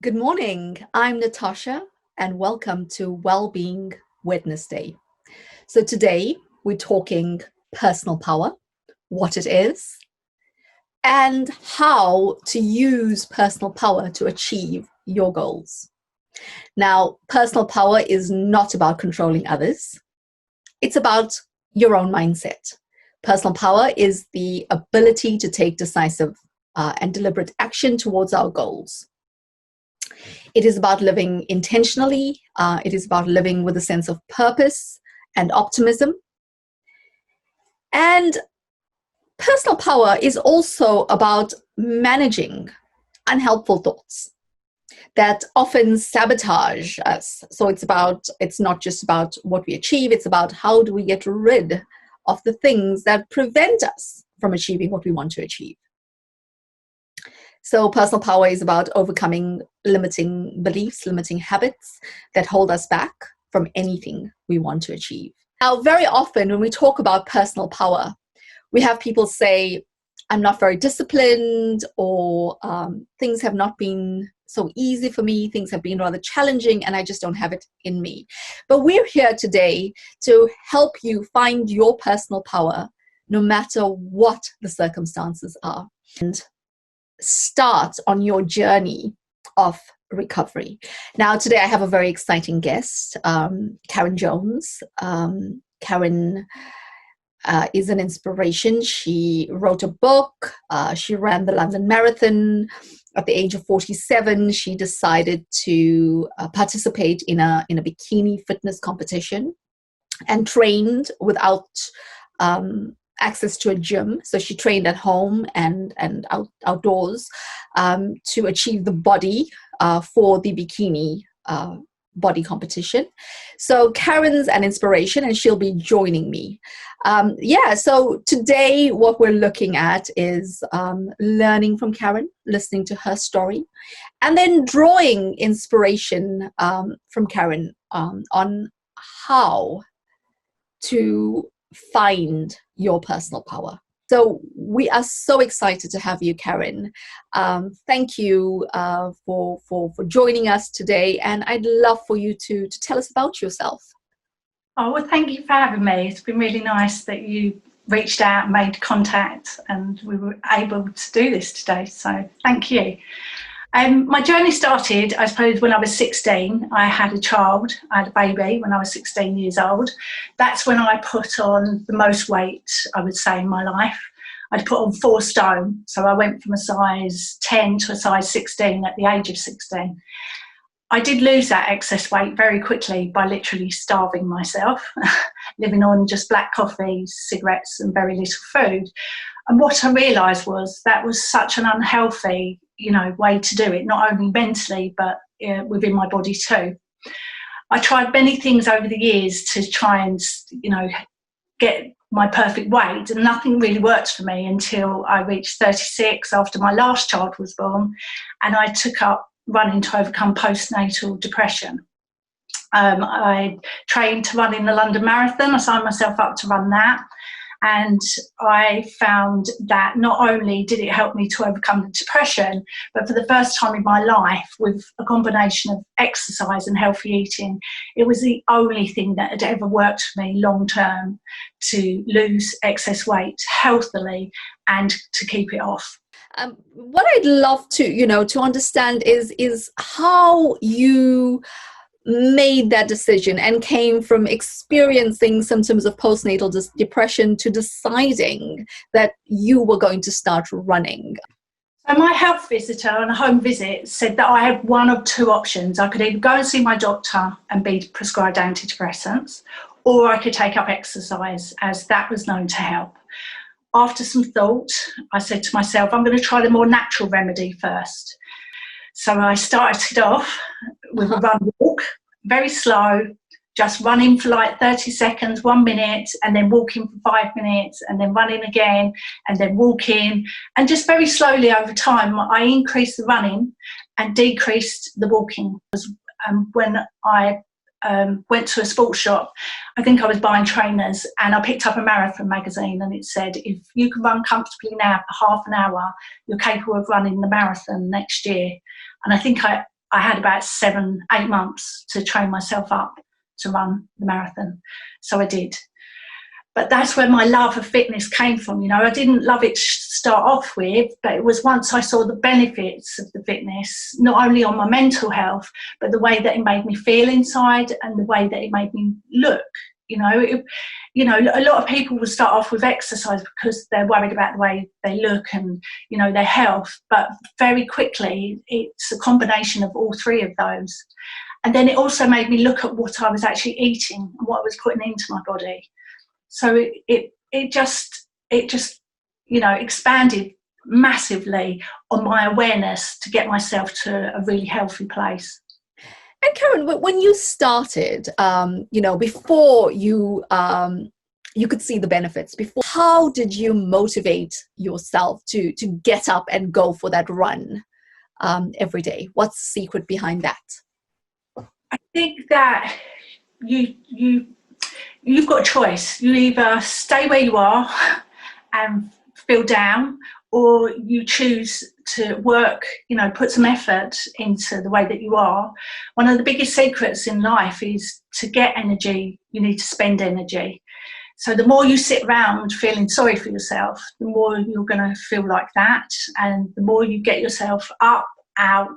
Good morning. I'm Natasha, and welcome to Wellbeing Wednesday. So, today we're talking personal power, what it is, and how to use personal power to achieve your goals. Now, personal power is not about controlling others, it's about your own mindset. Personal power is the ability to take decisive and deliberate action towards our goals. It is about living intentionally. It is about living with a sense of purpose and optimism. And personal power is also about managing unhelpful thoughts that often sabotage us. So it's not just about what we achieve, it's about how do we get rid of the things that prevent us from achieving what we want to achieve. So personal power is about overcoming limiting beliefs, limiting habits that hold us back from anything we want to achieve. Now, very often when we talk about personal power, we have people say, I'm not very disciplined, or things have not been so easy for me, things have been rather challenging, and I just don't have it in me. But we're here today to help you find your personal power, no matter what the circumstances are, and start on your journey of recovery. Now, today I have a very exciting guest, Karen Jones. Karen is an inspiration. She wrote a book. She ran the London Marathon. At the age of 47, she decided to participate in a bikini fitness competition and trained without access to a gym. So she trained at home and outdoors to achieve the body for the bikini body competition. So Karen's an inspiration, and she'll be joining me. So today what we're looking at is learning from Karen, listening to her story, and then drawing inspiration from Karen on how to find your personal power. So we are so excited to have you, Karen. Thank you for joining us today, and I'd love for you to tell us about yourself. Oh, well, thank you for having me. It's been really nice that you reached out and made contact, and we were able to do this today, so thank you. My journey started, I suppose, when I was 16. I had a child, I had a baby when I was 16 years old. That's when I put on the most weight, I would say, in my life. I'd put on 4 stone, so I went from a size 10 to a size 16 at the age of 16. I did lose that excess weight very quickly by literally starving myself, living on just black coffee, cigarettes and very little food. And what I realised was that was such an unhealthy, way to do it, not only mentally, but within my body too. I tried many things over the years to try and, get my perfect weight, and nothing really worked for me until I reached 36 after my last child was born, and I took up running to overcome postnatal depression. I trained to run in the London Marathon. I signed myself up to run that. And I found that not only did it help me to overcome the depression, but for the first time in my life, with a combination of exercise and healthy eating, it was the only thing that had ever worked for me long term to lose excess weight healthily and to keep it off. What I'd love to understand is how you made that decision and came from experiencing symptoms of postnatal depression to deciding that you were going to start running. So my health visitor on a home visit said that I had one of 2 options. I could either go and see my doctor and be prescribed antidepressants, or I could take up exercise, as that was known to help. After some thought, I said to myself, I'm going to try the more natural remedy first. So I started off with a run walk, very slow, just running for like 30 seconds, 1 minute, and then walking for 5 minutes, and then running again, and then walking. And just very slowly over time, I increased the running and decreased the walking. When I went to a sports shop, I think I was buying trainers, and I picked up a marathon magazine, and it said, if you can run comfortably now for half an hour, you're capable of running the marathon next year. And I think I I had about 7-8 months to train myself up to run the marathon. So I did. But that's where my love of fitness came from. You know, I didn't love it to start off with, but it was once I saw the benefits of the fitness, not only on my mental health, but the way that it made me feel inside and the way that it made me look. You know, a lot of people will start off with exercise because they're worried about the way they look and, you know, their health. But very quickly, it's a combination of all three of those. And then it also made me look at what I was actually eating and what I was putting into my body. So it just you know, expanded massively on my awareness to get myself to a really healthy place. And Karen, when you started, you know, before you could see the benefits, before, how did you motivate yourself to get up and go for that run every day? What's the secret behind that? I think that you've got a choice. You either stay where you are and feel down, or you choose to work, you know, put some effort into the way that you are. One of the biggest secrets in life is to get energy, you need to spend energy. So the more you sit around feeling sorry for yourself, the more you're going to feel like that. And the more you get yourself up, out,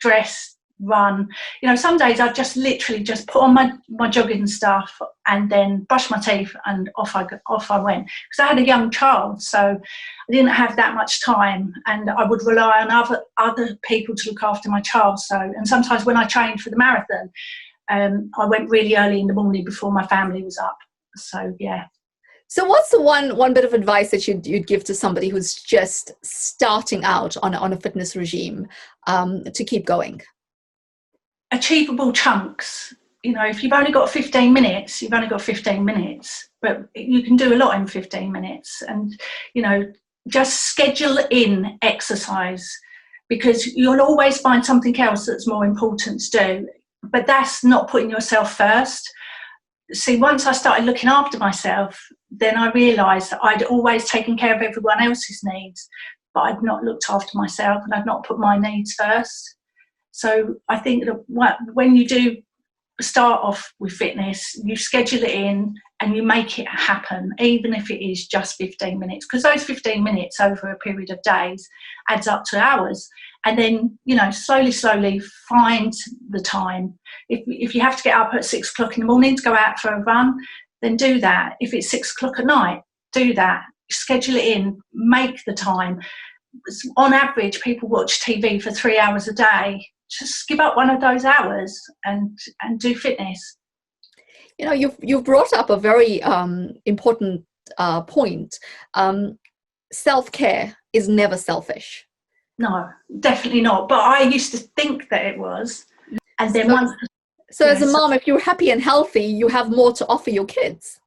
dressed, run. You know, some days I just literally just put on my jogging stuff and then brush my teeth and off I went, because I had a young child, so I didn't have that much time, and I would rely on other people to look after my child. So, and sometimes when I trained for the marathon, I went really early in the morning before my family was up. So yeah. So what's the one bit of advice that you'd give to somebody who's just starting out on a fitness regime to keep going? Achievable chunks. You know, if you've only got 15 minutes, you've only got 15 minutes, but you can do a lot in 15 minutes. And, you know, just schedule in exercise, because you'll always find something else that's more important to do. But that's not putting yourself first. See, once I started looking after myself, then I realised that I'd always taken care of everyone else's needs, but I'd not looked after myself and I'd not put my needs first. So I think that when you do start off with fitness, you schedule it in and you make it happen, even if it is just 15 minutes, because those 15 minutes over a period of days adds up to hours. And then, you know, slowly find the time. If you have to get up at 6 o'clock in the morning to go out for a run, then do that. If it's 6 o'clock at night, do that. Schedule it in, make the time. On average, people watch TV for 3 hours a day. Just give up one of those hours and do fitness. You know, you've brought up a very important point. Self-care is never selfish. No, definitely not. But I used to think that it was. And then So as a mom, if you're happy and healthy, you have more to offer your kids.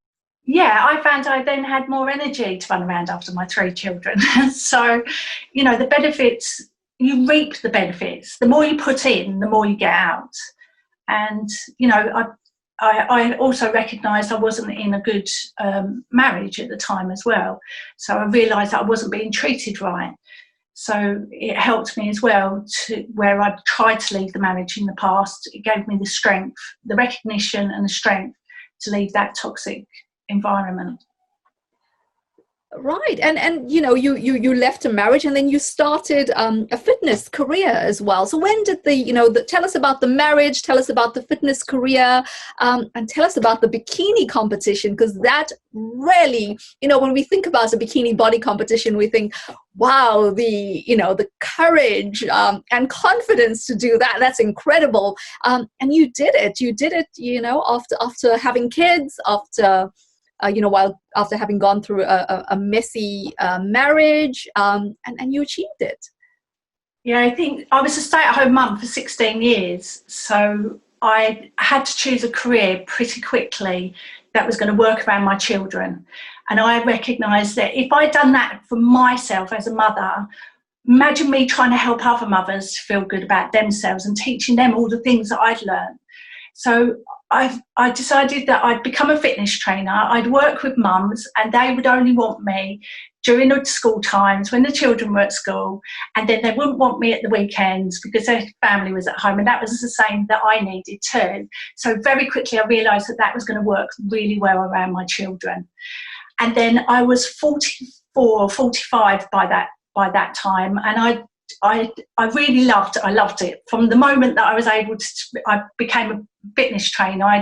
Yeah, I found I then had more energy to run around after my 3 children. So, you know, the benefits, you reap the benefits. The more you put in, the more you get out. And, you know, I also recognised I wasn't in a good marriage at the time as well. So I realised that I wasn't being treated right. So it helped me as well to where I'd tried to leave the marriage in the past. It gave me the strength, the recognition and the strength to leave that toxic environment. Right. And you know, you left a marriage and then you started a fitness career as well. So when did tell us about the marriage, tell us about the fitness career, and tell us about the bikini competition, because that really, you know, when we think about a bikini body competition, we think, wow, the courage and confidence to do that, that's incredible. And you did it, you know, after having kids, after after having gone through a messy marriage, and you achieved it. Yeah, I think I was a stay-at-home mum for 16 years, so I had to choose a career pretty quickly that was going to work around my children. And I recognised that if I'd done that for myself as a mother, imagine me trying to help other mothers feel good about themselves and teaching them all the things that I'd learned. So I decided that I'd become a fitness trainer. I'd work with mums and they would only want me during the school times when the children were at school, and then they wouldn't want me at the weekends because their family was at home, and that was the same that I needed too. So very quickly I realised that that was going to work really well around my children. And then I was 44 or 45 by that time, and I really loved it. From the moment that I was able to, I became a fitness trainer.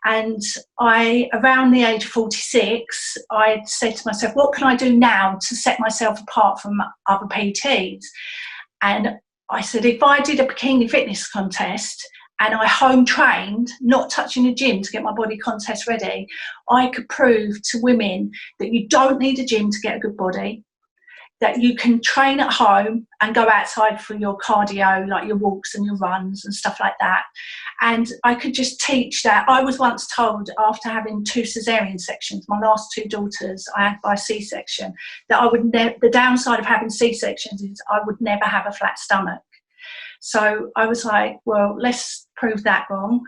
And around the age of 46, I said to myself, what can I do now to set myself apart from other PTs? And I said, if I did a bikini fitness contest and I home trained, not touching the gym to get my body contest ready, I could prove to women that you don't need a gym to get a good body, that you can train at home and go outside for your cardio, like your walks and your runs and stuff like that. And I could just teach that. I was once told, after having 2 cesarean sections, my last 2 daughters I had by C-section, that I would the downside of having C-sections is I would never have a flat stomach. So I was like, well, let's prove that wrong.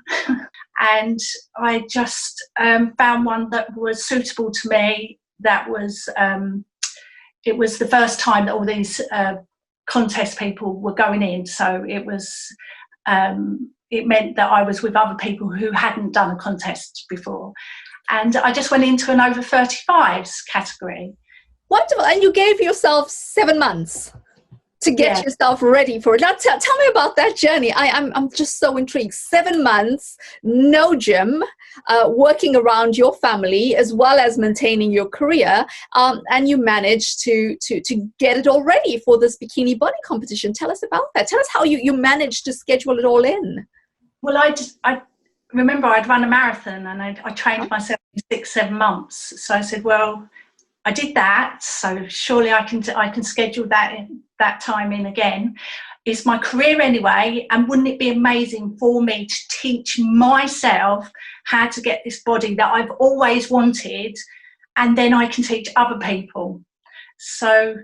And I just found one that was suitable to me. That was it was the first time that all these contest people were going in, so it was it meant that I was with other people who hadn't done a contest before, and I just went into an over 35s category. Wonderful. And you gave yourself 7 months to get yourself ready for it. Now tell me about that journey. I'm just so intrigued. 7 months, no gym, working around your family as well as maintaining your career, and you managed to get it all ready for this bikini body competition. Tell us about that. Tell us how you managed to schedule it all in. Well, I remember I'd run a marathon, and I trained myself in 6-7 months. So I said, well, I did that, so surely I can schedule that time in again. It's my career anyway, and wouldn't it be amazing for me to teach myself how to get this body that I've always wanted, and then I can teach other people. So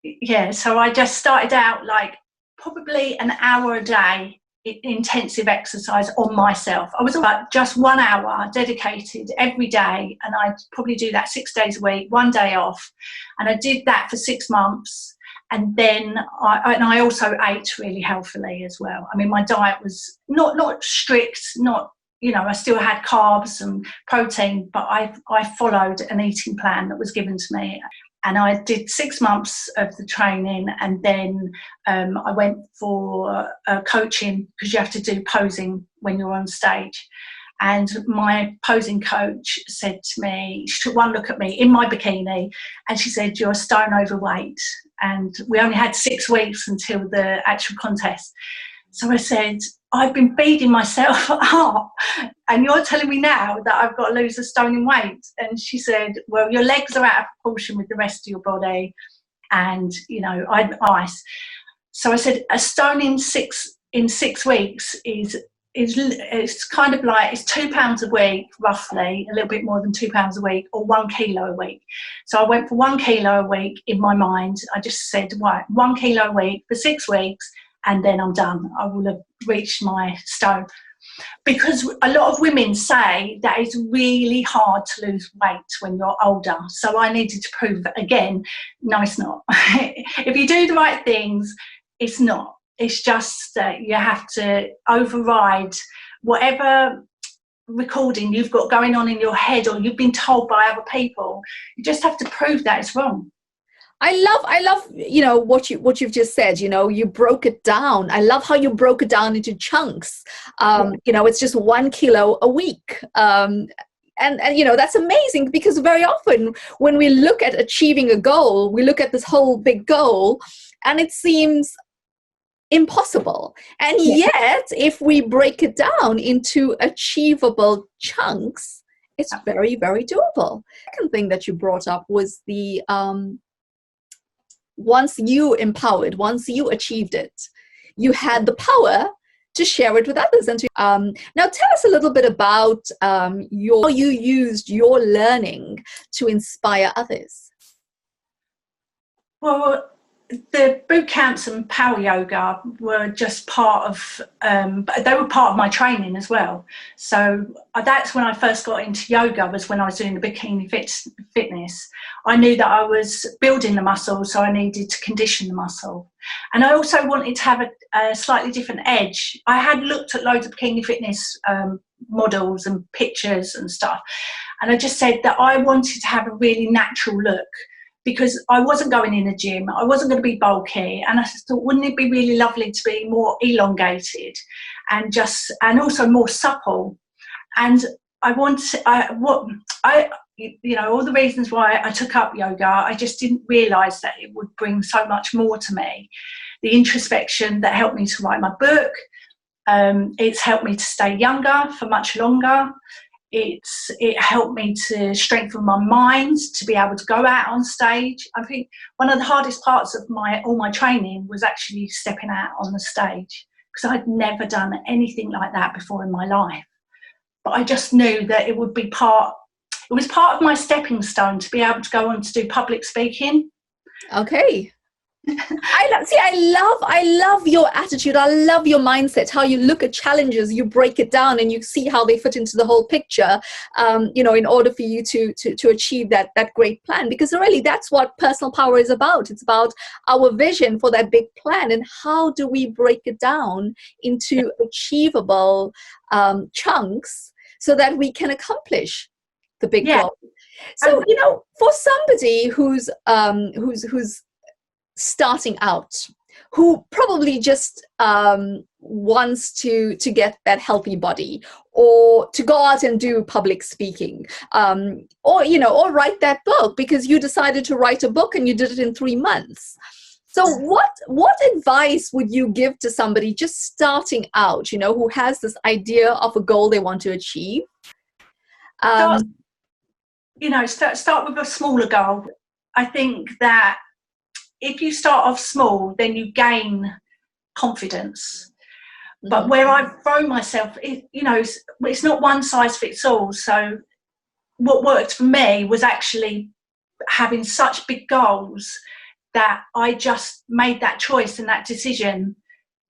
I just started out like probably an hour a day intensive exercise on myself. I was about just 1 hour dedicated every day, and I'd probably do that 6 days a week, 1 day off, and I did that for 6 months. And then I also ate really healthily as well. I mean, my diet was not strict, I still had carbs and protein, but I followed an eating plan that was given to me. And I did 6 months of the training, and then I went for coaching, because you have to do posing when you're on stage. And my posing coach said to me, she took one look at me in my bikini, and she said, you're a stone overweight. And we only had 6 weeks until the actual contest. So I said, I've been feeding myself up, and you're telling me now that I've got to lose a stone in weight. And she said, well, your legs are out of proportion with the rest of your body, and I'm ice. So I said, a stone in 6 weeks is it's kind of like, it's £2 a week, roughly, a little bit more than £2 a week, or 1 kilo a week. So I went for 1 kilo a week in my mind. I just said, right, 1 kilo a week for 6 weeks, and then I'm done. I will have reached my stone. Because a lot of women say that it's really hard to lose weight when you're older. So I needed to prove again, no, it's not. If you do the right things, it's not. It's just that you have to override whatever recording you've got going on in your head, or you've been told by other people. You just have to prove that it's wrong. I love what you've just said. You broke it down. I love how you broke it down into chunks. It's just 1 kilo a week. And that's amazing, because very often when we look at achieving a goal, we look at this whole big goal and it seems impossible. And yet, if we break it down into achievable chunks, it's very, very doable. The second thing that you brought up was the once you empowered, once you achieved it, you had the power to share it with others. And now tell us a little bit about how you used your learning to inspire others. Well, the boot camps and power yoga were just part of, they were part of my training as well. So that's when I first got into yoga, was when I was doing the bikini fitness. I knew that I was building the muscle, so I needed to condition the muscle. And I also wanted to have a slightly different edge. I had looked at loads of bikini fitness models and pictures and stuff, and I just said that I wanted to have a really natural look, because I wasn't going in a gym, I wasn't going to be bulky, and I thought, wouldn't it be really lovely to be more elongated and also more supple? And all the reasons why I took up yoga, I just didn't realise that it would bring so much more to me. The introspection that helped me to write my book, it's helped me to stay younger for much longer. It helped me to strengthen my mind, to be able to go out on stage. I think one of the hardest parts of all my training was actually stepping out on the stage, because I'd never done anything like that before in my life. But I just knew that it was part of my stepping stone to be able to go on to do public speaking. Okay. I love your attitude. I love your mindset, how you look at challenges, you break it down and you see how they fit into the whole picture, in order for you to achieve that great plan. Because really that's what personal power is about. It's about our vision for that big plan, and how do we break it down into achievable chunks so that we can accomplish the big goal. So, for somebody who's starting out, who probably just wants to get that healthy body, or to go out and do public speaking, or write that book, because you decided to write a book and you did it in 3 months. So what advice would you give to somebody just starting out, who has this idea of a goal they want to achieve? Start with a smaller goal. I think that if you start off small, then you gain confidence. Mm-hmm. But where I've thrown myself, it's not one size fits all. So what worked for me was actually having such big goals that I just made that choice and that decision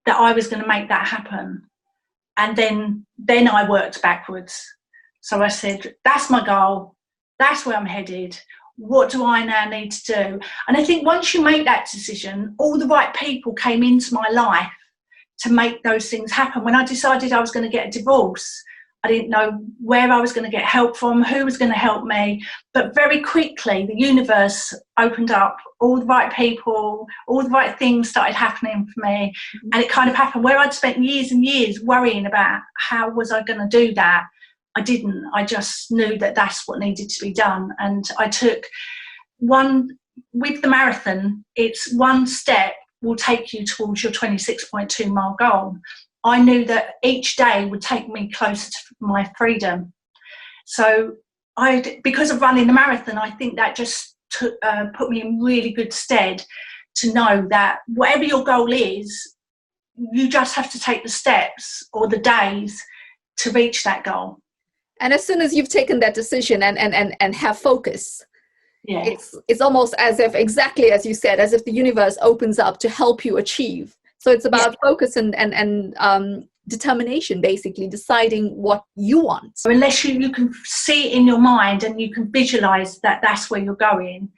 that I was going to make that happen. And then I worked backwards. So I said, that's my goal. That's where I'm headed. What do I now need to do? And I think once you make that decision, all the right people came into my life to make those things happen. When I decided I was going to get a divorce, I didn't know where I was going to get help from, who was going to help me. But very quickly, the universe opened up, all the right people, all the right things started happening for me. And it kind of happened where I'd spent years and years worrying about how was I going to do that. I didn't. I just knew that that's what needed to be done. And I took with the marathon, it's one step will take you towards your 26.2 mile goal. I knew that each day would take me closer to my freedom. So because of running the marathon, I think that just put me in really good stead to know that whatever your goal is, you just have to take the steps or the days to reach that goal. And as soon as you've taken that decision and have focus, it's almost as if, exactly as you said, as if the universe opens up to help you achieve. So it's about focus and determination, basically deciding what you want. So unless you can see it in your mind and you can visualize that that's where you're going,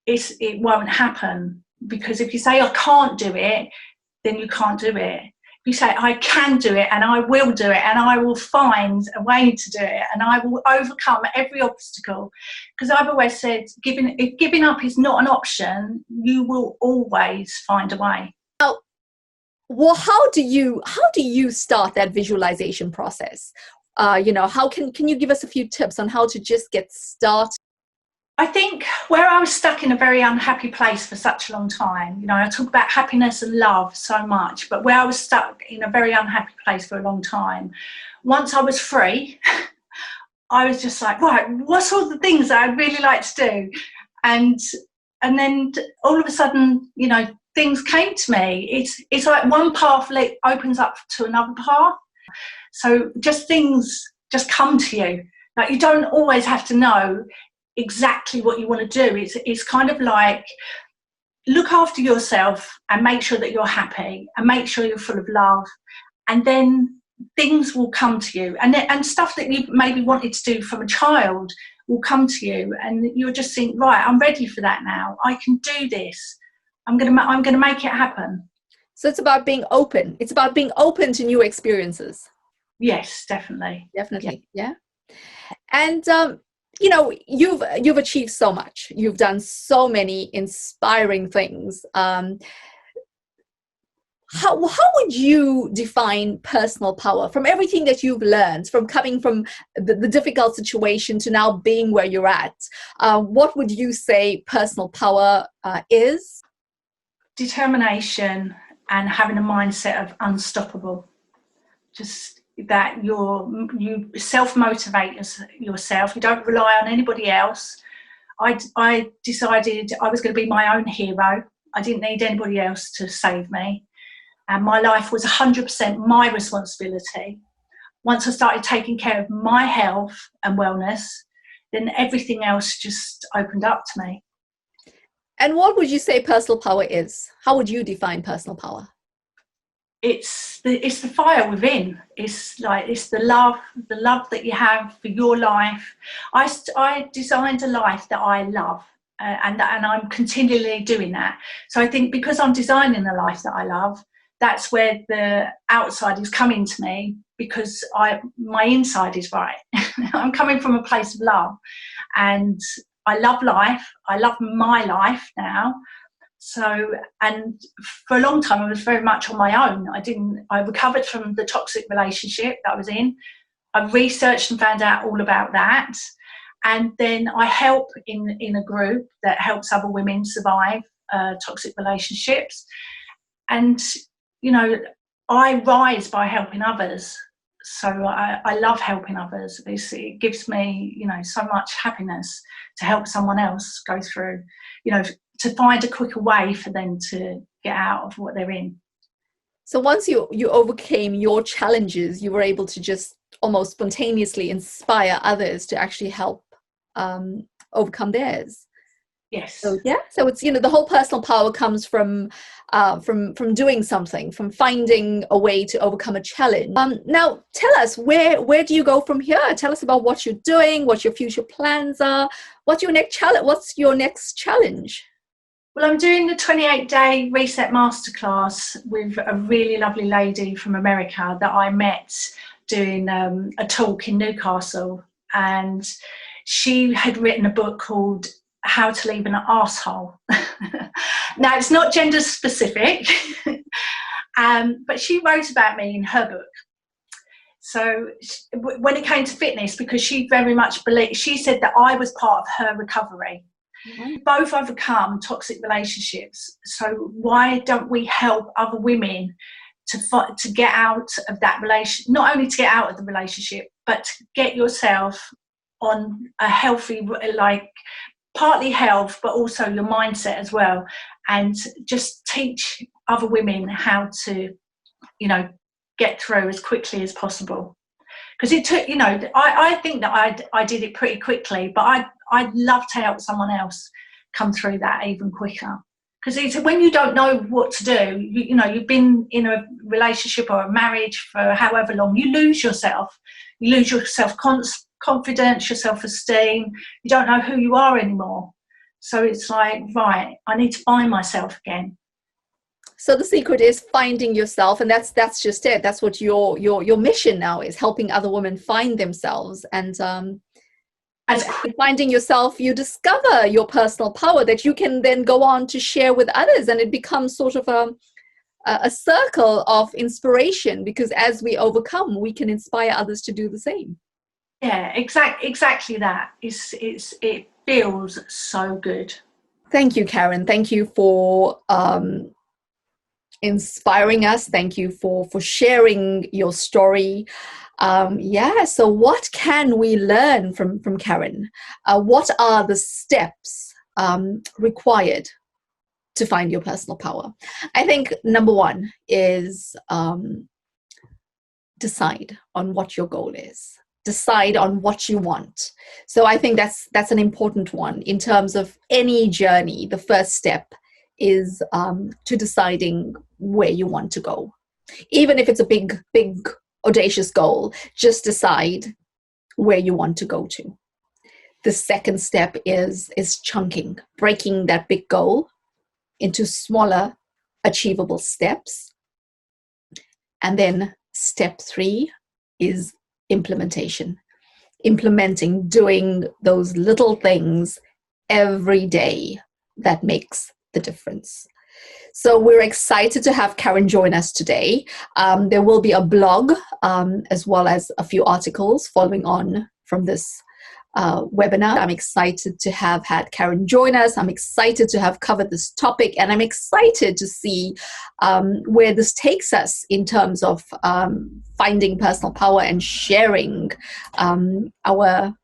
it won't happen. Because if you say I can't do it, then you can't do it. You say, I can do it and I will do it and I will find a way to do it and I will overcome every obstacle. Because I've always said, if giving up is not an option, you will always find a way. Now, well, how do you start that visualization process? How can you give us a few tips on how to just get started? I think where I was stuck in a very unhappy place for such a long time, I talk about happiness and love so much, but where I was stuck in a very unhappy place for a long time, once I was free, I was just like, right, what's all the things that I'd really like to do? And then all of a sudden, things came to me. It's like one path opens up to another path. So things just come to you. Like, you don't always have to know exactly what you want to do. It's kind of like look after yourself and make sure that you're happy and make sure you're full of love, and then things will come to you, and stuff that you maybe wanted to do from a child will come to you, and you'll just think, right, I'm ready for that now. I can do this. I'm gonna make it happen. So it's about being open. It's about being open to new experiences. Yes, definitely. Yeah. And you know, you've achieved so much. You've done so many inspiring things. How would you define personal power from everything that you've learned, from coming from the difficult situation to now being where you're at? What would you say personal power is? Determination and having a mindset of unstoppable. Just that you self-motivate yourself. You don't rely on anybody else. I decided I was going to be my own hero. I didn't need anybody else to save me. And my life was 100% my responsibility. Once I started taking care of my health and wellness, then everything else just opened up to me. And what would you say personal power is? How would you define personal power? It's the fire within. It's the love that you have for your life. I designed a life that I love, and I'm continually doing that. So I think because I'm designing a life that I love, that's where the outside is coming to me, because my inside is right. I'm coming from a place of love, and I love life. I love my life now. So, and for a long time, I was very much on my own. I recovered from the toxic relationship that I was in. I researched and found out all about that. And then I help in a group that helps other women survive toxic relationships. And, you know, I rise by helping others. So I love helping others. It gives me, you know, so much happiness to help someone else go through, you know, to find a quicker way for them to get out of what they're in. So once you overcame your challenges, you were able to just almost spontaneously inspire others to actually help overcome theirs. Yes. So yeah. So it's, you know, the whole personal power comes from doing something, from finding a way to overcome a challenge. Now tell us, where do you go from here? Tell us about what you're doing, what your future plans are. What's your next challenge? Well, I'm doing the 28-day reset masterclass with a really lovely lady from America that I met doing a talk in Newcastle, and she had written a book called How to Leave an Arsehole. Now, it's not gender specific, but she wrote about me in her book. So when it came to fitness, because she very much believed, she said that I was part of her recovery. Mm-hmm. Both overcome toxic relationships. So why don't we help other women to get out of that relationship? Not only to get out of the relationship, but to get yourself on a healthy, like partly health, but also your mindset as well, and just teach other women how to, you know, get through as quickly as possible. Because it took, you know, I think that I did it pretty quickly, but I'd love to help someone else come through that even quicker. Because it's when you don't know what to do, you know, you've been in a relationship or a marriage for however long, you lose yourself. You lose your self-confidence, your self-esteem. You don't know who you are anymore. So it's like, right, I need to find myself again. So the secret is finding yourself, and that's just it. That's what your mission now is, helping other women find themselves, and finding yourself, you discover your personal power that you can then go on to share with others, and it becomes sort of a circle of inspiration, because as we overcome, we can inspire others to do the same. Yeah, exactly that. It feels so good. Thank you, Karen. Thank you for inspiring us. Thank you for sharing your story. So what can we learn from Karen? What are the steps required to find your personal power? I think number one is decide on what your goal is. Decide on what you want. So I think that's an important one in terms of any journey. The first step is to deciding where you want to go. Even if it's a big, audacious goal, just decide where you want to go to. The second step is chunking, breaking that big goal into smaller, achievable steps. And then step 3 is implementation. Implementing, doing those little things every day that makes the difference. So we're excited to have Karen join us today. There will be a blog as well as a few articles following on from this webinar. I'm excited to have had Karen join us. I'm excited to have covered this topic, and I'm excited to see where this takes us in terms of finding personal power and sharing our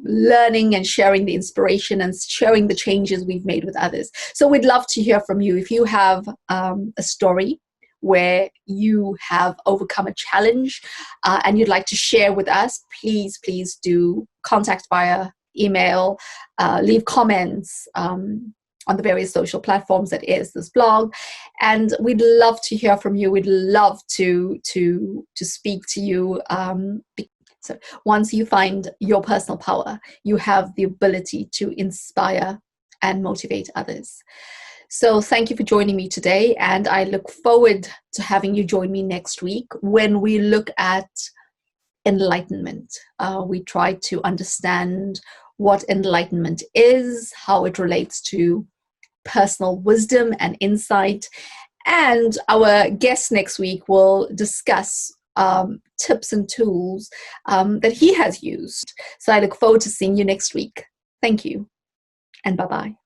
learning and sharing the inspiration and sharing the changes we've made with others. So we'd love to hear from you. If you have a story where you have overcome a challenge and you'd like to share with us, please do contact via email, leave comments on the various social platforms that is this blog, and we'd love to hear from you. We'd love to speak to you. So once you find your personal power, you have the ability to inspire and motivate others. So thank you for joining me today, and I look forward to having you join me next week when we look at enlightenment. We try to understand what enlightenment is, how it relates to personal wisdom and insight, and our guest next week will discuss tips and tools that he has used. So I look forward to seeing you next week. Thank you, and bye-bye.